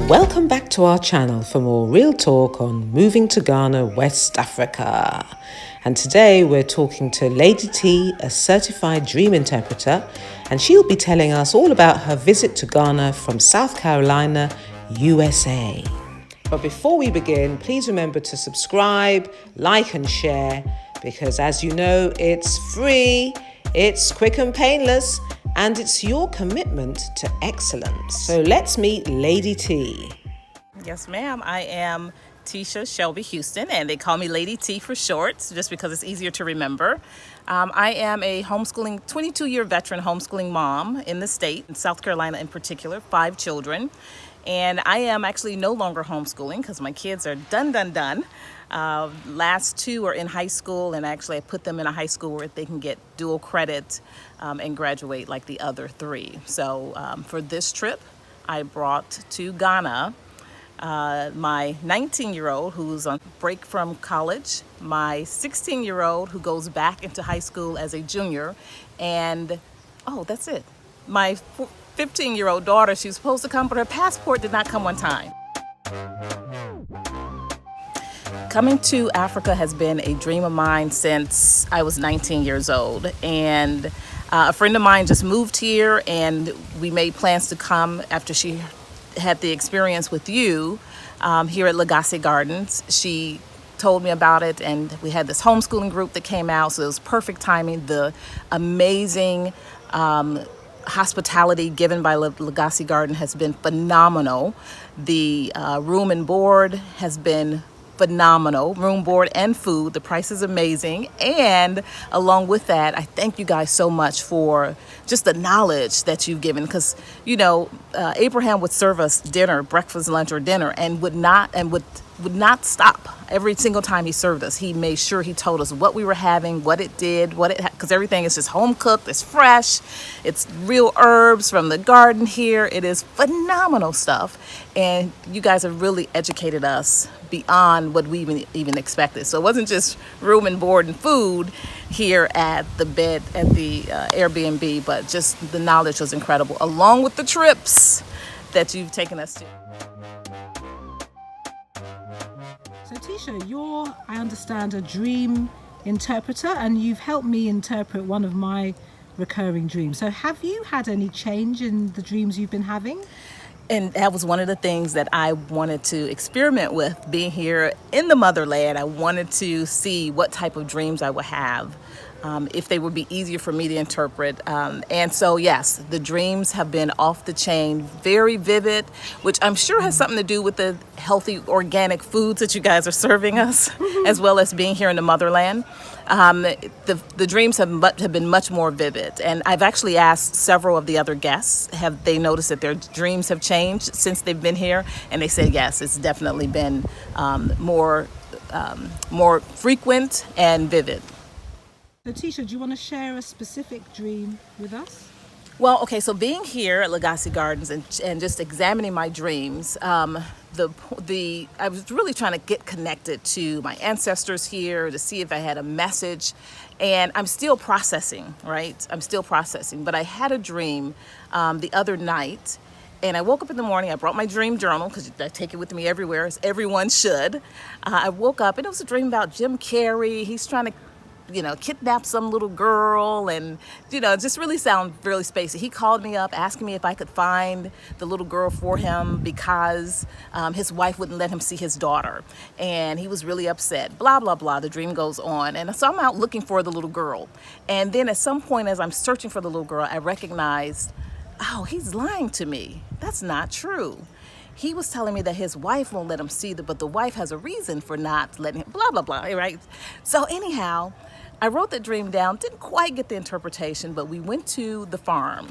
Welcome back to our channel for more real talk on moving to Ghana, West Africa. And today we're talking to Lady T, a certified dream interpreter, and she'll be telling us all about her visit to Ghana from South Carolina, USA. But before we begin, please remember to subscribe, like and share, because as you know, it's free, it's quick and painless, and it's your commitment to excellence. So let's meet Lady T. Yes, ma'am. I am Tisha Shelby Houston, and they call me Lady T for short, just because it's easier to remember. I am a 22-year veteran homeschooling mom in the state, in South Carolina in particular, 5 children. And I am actually no longer homeschooling because my kids are done. Last 2 are in high school, and actually I put them in a high school where they can get dual credit and graduate like the other 3. So for this trip, I brought to Ghana my 19-year-old who's on break from college, my 16-year-old who goes back into high school as a junior, and that's it. My 15-year-old daughter, she was supposed to come, but her passport did not come on time. Coming to Africa has been a dream of mine since I was 19 years old, and a friend of mine just moved here, and we made plans to come after she had the experience with you here at LUGGAGE Gardens. She told me about it, and we had this homeschooling group that came out, so it was perfect timing. The amazing hospitality given by LUGGAGE Garden has been phenomenal. The room and board has been phenomenal. Room, board, and food. The price is amazing. And along with that, I thank you guys so much for just the knowledge that you've given. Because, Abraham would serve us dinner, breakfast, lunch, or dinner, and would not stop. Every single time he served us, he made sure he told us what we were having, what it did, because everything is just home cooked, it's fresh, it's real herbs from the garden here. It is phenomenal stuff, and you guys have really educated us beyond what we even expected. So it wasn't just room and board and food here at the Airbnb, but just the knowledge was incredible, along with the trips that you've taken us to. So Tisha, you're, I understand, a dream interpreter, and you've helped me interpret one of my recurring dreams. So have you had any change in the dreams you've been having? And that was one of the things that I wanted to experiment with being here in the motherland. I wanted to see what type of dreams I would have, if they would be easier for me to interpret. And so, yes, the dreams have been off the chain, very vivid, which I'm sure has something to do with the healthy organic foods that you guys are serving us, as well as being here in the motherland. The dreams have been much more vivid, and I've actually asked several of the other guests, have they noticed that their dreams have changed since they've been here? And they said yes, it's definitely been more frequent and vivid. So Tisha, do you want to share a specific dream with us? Well, okay, so being here at LUGGAGE Gardens and just examining my dreams, I was really trying to get connected to my ancestors here to see if I had a message, and I'm still processing, right? I'm still processing, but I had a dream the other night, and I woke up in the morning. I brought my dream journal because I take it with me everywhere, as everyone should. I woke up, and it was a dream about Jim Carrey. He's trying to kidnap some little girl, and, it just really sounded really spacey. He called me up asking me if I could find the little girl for him because his wife wouldn't let him see his daughter, and he was really upset, blah, blah, blah. The dream goes on, and so I'm out looking for the little girl. And then at some point, as I'm searching for the little girl, I recognized, he's lying to me. That's not true. He was telling me that his wife won't let him see but the wife has a reason for not letting him, blah, blah, blah, right? So anyhow, I wrote the dream down, didn't quite get the interpretation, but we went to the farm,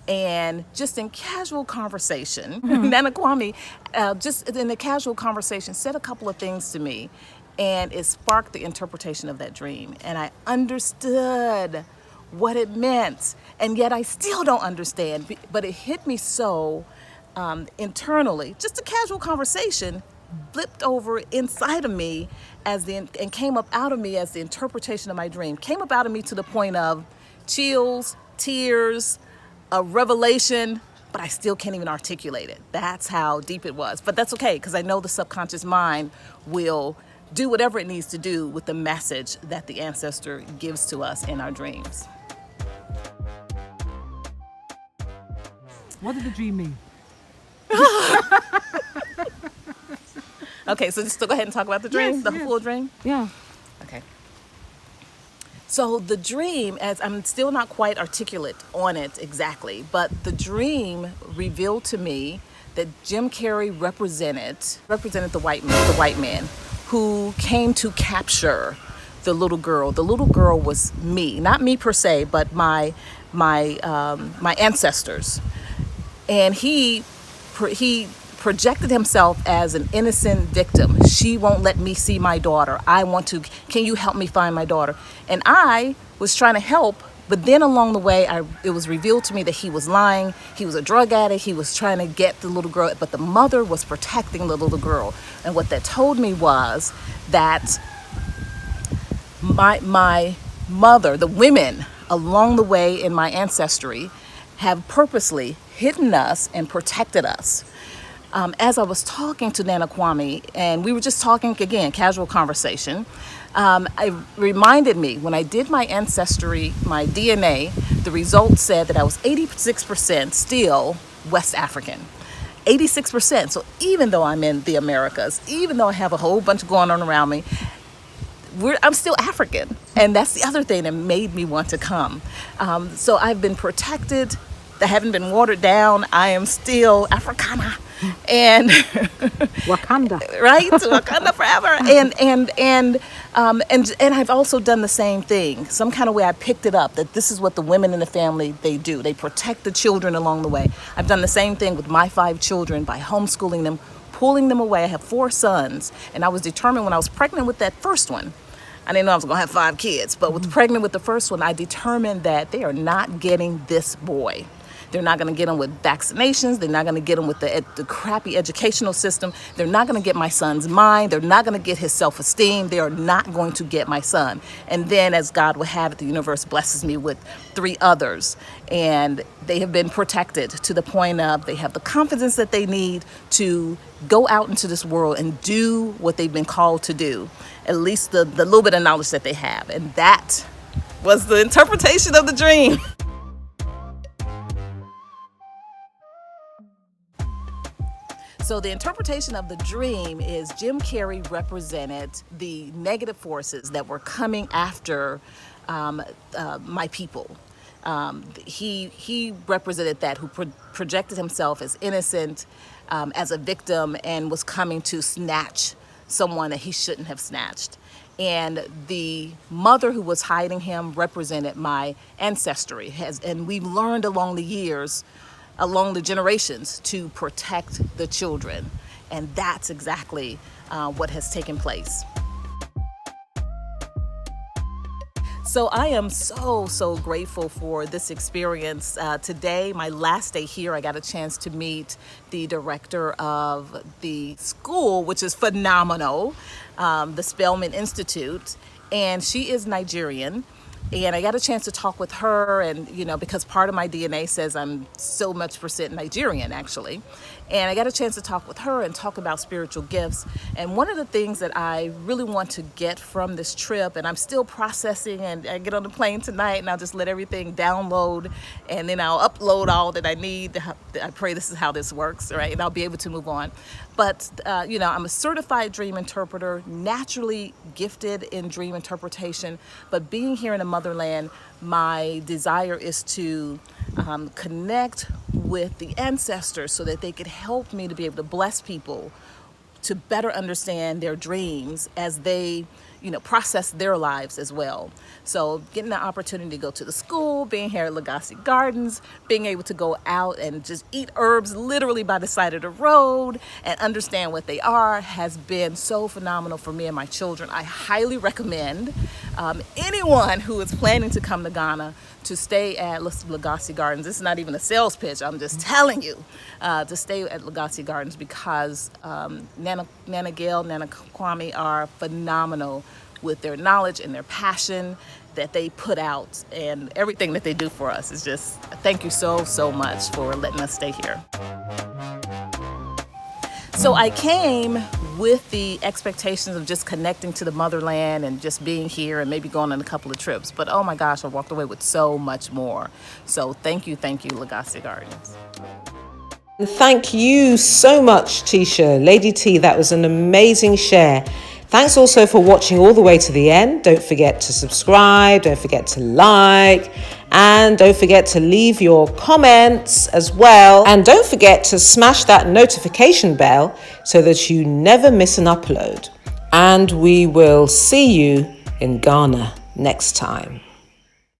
and just in casual conversation, Nana Kwame, just in the casual conversation, said a couple of things to me, and it sparked the interpretation of that dream, and I understood what it meant, and yet I still don't understand, but it hit me so internally. Just a casual conversation flipped over inside of me and came up out of me as the interpretation of my dream. Came up out of me to the point of chills, tears, a revelation, but I still can't even articulate it. That's how deep it was. But that's okay, because I know the subconscious mind will do whatever it needs to do with the message that the ancestor gives to us in our dreams. What did the dream mean? Okay, so just go ahead and talk about the dream, Yes, the yes. full dream. Yeah. Okay. So the dream, as I'm still not quite articulate on it exactly, but the dream revealed to me that Jim Carrey represented the white man who came to capture the little girl. The little girl was me, not me per se, but my ancestors, and he projected himself as an innocent victim. She won't let me see my daughter. Can you help me find my daughter? And I was trying to help, but then along the way, it was revealed to me that he was lying. He was a drug addict. He was trying to get the little girl, but the mother was protecting the little girl. And what that told me was that my mother, the women along the way in my ancestry, have purposely hidden us and protected us. As I was talking to Nana Kwame, and we were just talking again, casual conversation, it reminded me when I did my ancestry, my DNA, the results said that I was 86% still West African. 86%. So even though I'm in the Americas, even though I have a whole bunch going on around me, I'm still African. And that's the other thing that made me want to come. So I've been protected. I haven't been watered down. I am still Africana. And Wakanda. right, Wakanda forever. And I've also done the same thing. Some kind of way I picked it up that this is what the women in the family they do. They protect the children along the way. I've done the same thing with my 5 children by homeschooling them, pulling them away. I have 4 sons, and I was determined when I was pregnant with that first one. I didn't know I was going to have 5 kids, but pregnant with the first one, I determined that they are not getting this boy. They're not going to get them with vaccinations. They're not going to get them with the crappy educational system. They're not going to get my son's mind. They're not going to get his self-esteem. They are not going to get my son. And then, as God would have it, the universe blesses me with 3 others. And they have been protected to the point of they have the confidence that they need to go out into this world and do what they've been called to do, at least the little bit of knowledge that they have. And that was the interpretation of the dream. So the interpretation of the dream is Jim Carrey represented the negative forces that were coming after my people. He represented that, who projected himself as innocent, as a victim, and was coming to snatch someone that he shouldn't have snatched. And the mother who was hiding him represented my ancestry. And we've learned along the years, along the generations, to protect the children. And that's exactly what has taken place. So I am so grateful for this experience. Today, my last day here, I got a chance to meet the director of the school, which is phenomenal, the Spelman Institute, and she is Nigerian. And I got a chance to talk with her, and because part of my DNA says I'm so much percent Nigerian, actually. And I got a chance to talk with her and talk about spiritual gifts. And one of the things that I really want to get from this trip, and I'm still processing, and I get on the plane tonight and I'll just let everything download, and then I'll upload all that I need. I pray this is how this works, right? And I'll be able to move on. But, I'm a certified dream interpreter, naturally gifted in dream interpretation. But being here in the motherland, my desire is to connect with the ancestors so that they could help me to be able to bless people to better understand their dreams as they process their lives as well. So getting the opportunity to go to the school, being here at Legacy Gardens, being able to go out and just eat herbs literally by the side of the road and understand what they are has been so phenomenal for me and my children. I highly recommend anyone who is planning to come to Ghana to stay at Legacy Gardens. This is not even a sales pitch. I'm just telling you to stay at Legacy Gardens because Nana Gail, Nana Kwame are phenomenal with their knowledge and their passion that they put out and everything that they do for us. Is just, thank you so much for letting us stay here. So I came with the expectations of just connecting to the motherland and just being here and maybe going on a couple of trips. But oh my gosh, I walked away with so much more. So thank you, Legacy Gardens. Thank you so much, Tisha. Lady T, that was an amazing share. Thanks also for watching all the way to the end. Don't forget to subscribe, don't forget to like, and don't forget to leave your comments as well. And don't forget to smash that notification bell so that you never miss an upload. And we will see you in Ghana next time.